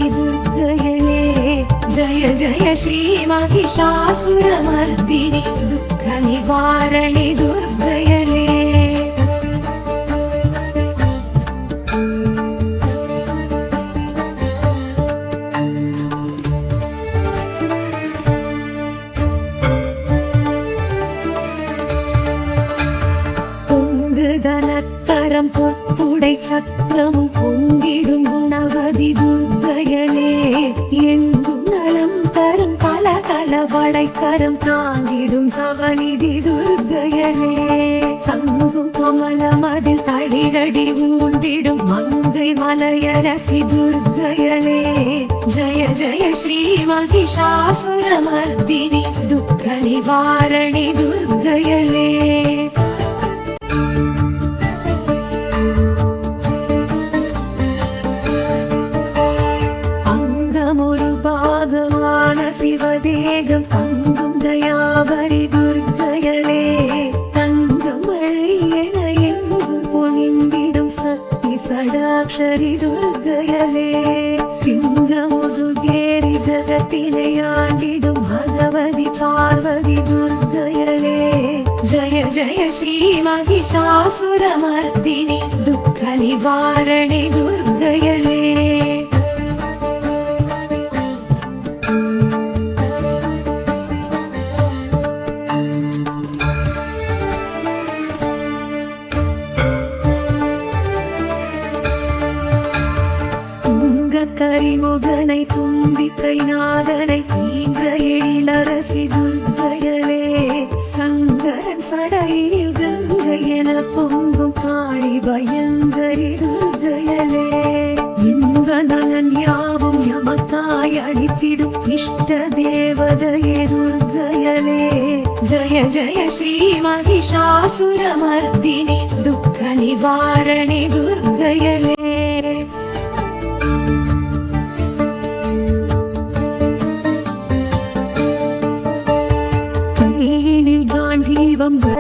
दुर्गयले जय जय श्री महिषासुरमर्दिनि दुःख निवारणि दुर्गयले தனத்தரம் பொற்புடை சத்திரமும் பொங்கிடும் குணவதி துர்க்கையலே எங்கும் நலம் தரும் கல கல வடைக்கரம் தாங்கிடும் தவநிதி துர்க்கையலே தங்கும் கமலமதில் தளிரடி ஊண்டிடும் மங்கை மலையரசி துர்க்கையலே ஜய ஜய ஸ்ரீ महिषासुरमर्दिनि दुःख निवारणि दुर्गयले சிவதேகம் தங்கும் தயாபரி துர்க்கையலே தங்கமழை என எங்கும் பொழிந்திடும் சக்தி சடாட்சரி துர்க்கையலே சிங்கமுதுகேரி ஜகத்தினை ஆண்டிடும் பகவதி பார்வதி துர்க்கையலே ஜய ஜய ஸ்ரீ महिषासुरमर्दिनि दुःख निवारणि दुर्गयले கரிமுகனை தும்பிக்கை நாதனை ஈன்ற எழிலரசி துர்க்கையலே சங்கரன் சடையில் கங்கை என பொங்கும் காளி பயங்கரி துர்க்கையலே இன்ப நலன் யாவும் யமத்தாய் அளித்திடும் இஷ்ட தேவதையே துர்க்கையலே ஜய ஜய ஸ்ரீ महिषासुरमर्दिनि दुःख निवारणि दुर्गयले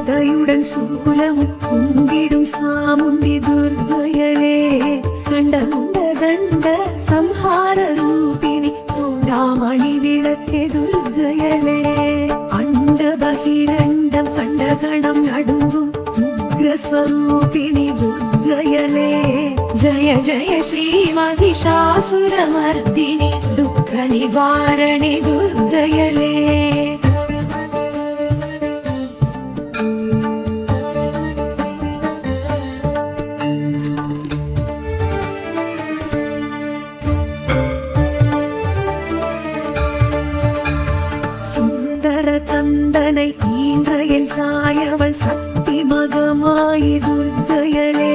கதையுடன் சூலம் பொங்கிடும் சாமுண்டி துர்க்கையலே சண்டமுண்ட கண்ட சம்ஹார ரூபிணி தோண்டாமணி விளக்கே துர்க்கையலே அண்ட பகிரண்டம் கண்டகணம் நடுங்கும் உக்ரஸ்வரூபிணி துர்க்கையலே ஜய ஜய ஸ்ரீ महिषासुरमर्दिनि दुःख निवारणि दुर्गयले தந்தனை ஈன்ற என் தாயவள் சக்தி மகமாயி துர்க்கையலே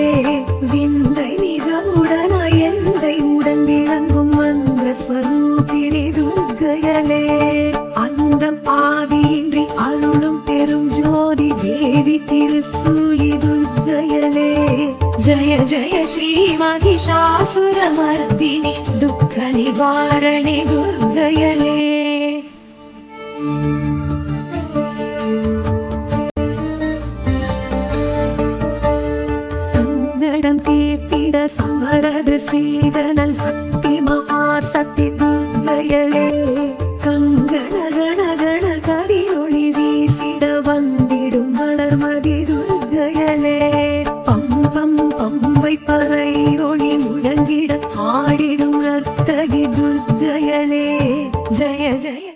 விந்தை மிகவுடனாய் எந்தை உடன் விளங்கும் மந்திர ஸ்வரூபிணி துர்க்கையலே அந்த பாதியின்றி அருளும் பெரும் ஜோதி தேவி திருசூலி துர்க்கையலே ஜய ஜய ஸ்ரீ महिषासुरमर्दिनि दुःख निवारणि दुर्गयले தீர்த்திட சமரது சீதனல் சக்தி மகாசக்தி துர்க்கையலே கங்கண கண கண கதிரொளி வீசிட வந்திடும் வளர்மதி துர்க்கையலே பம்பம் பம்பை பறை ஒளி முழங்கிட ஆடிடும் நர்த்தகி துர்க்கையலே ஜய ஜய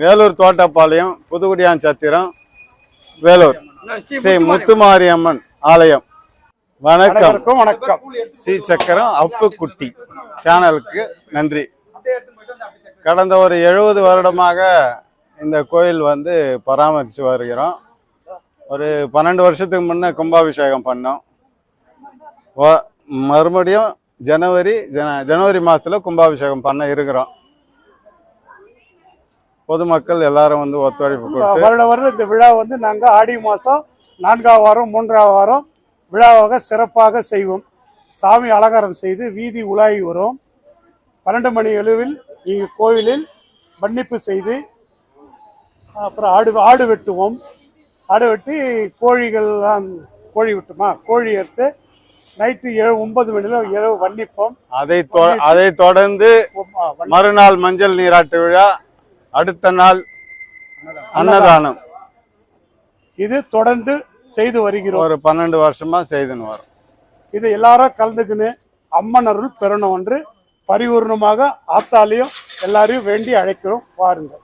வேலூர் தோட்டப்பாளையம், புதுக்குடியான் சத்திரம், வேலூர் ஸ்ரீ முத்துமாரியம்மன் ஆலயம். வணக்கம். வணக்கம். ஸ்ரீ சக்கரம் அப்பு குட்டி சேனலுக்கு நன்றி. கடந்த ஒரு 70 வருடமாக இந்த கோயில் வந்து பராமரித்து வருகிறோம். ஒரு 12 வருஷத்துக்கு முன்னே கும்பாபிஷேகம் பண்ணோம். மறுபடியும் ஜனவரி மாதத்தில் கும்பாபிஷேகம் பண்ண இருக்கிறோம். பொதுமக்கள் எல்லாரும் வந்து ஒத்துழைப்பு கொடுத்து வருடம் இந்த விழா வந்து நாங்கள் ஆடி மாதம் 4ஆம் வாரம் 3ஆம் வாரம் விழாவாக சிறப்பாக செய்வோம். சாமி அலங்காரம் செய்து வீதி உலாவி வரும். 12 மணி அளவில் இங்கு கோவிலில் மன்னிப்பு செய்து அப்புறம் ஆடு வெட்டுவோம். ஆடு வெட்டி கோழிகள்லாம் கோழி அரைச்சு நைட்டு 9 மணியில் இரவு வன்னிப்போம். அதை தொடர்ந்து மறுநாள் மஞ்சள் நீராட்டு விழா, அடுத்த நாள் அன்னதானம். இது தொடர்ந்து செய்து வருகிறோம். ஒரு 12 வருஷமா செய்துன்னு வரும். இது எல்லாரும் கலந்துக்குன்னு அம்மன் அருள் பெறணும் என்று பரிபூர்ணமாக ஆத்தாலையும் எல்லாரையும் வேண்டி அழைக்கிறோம். வாருங்கள்.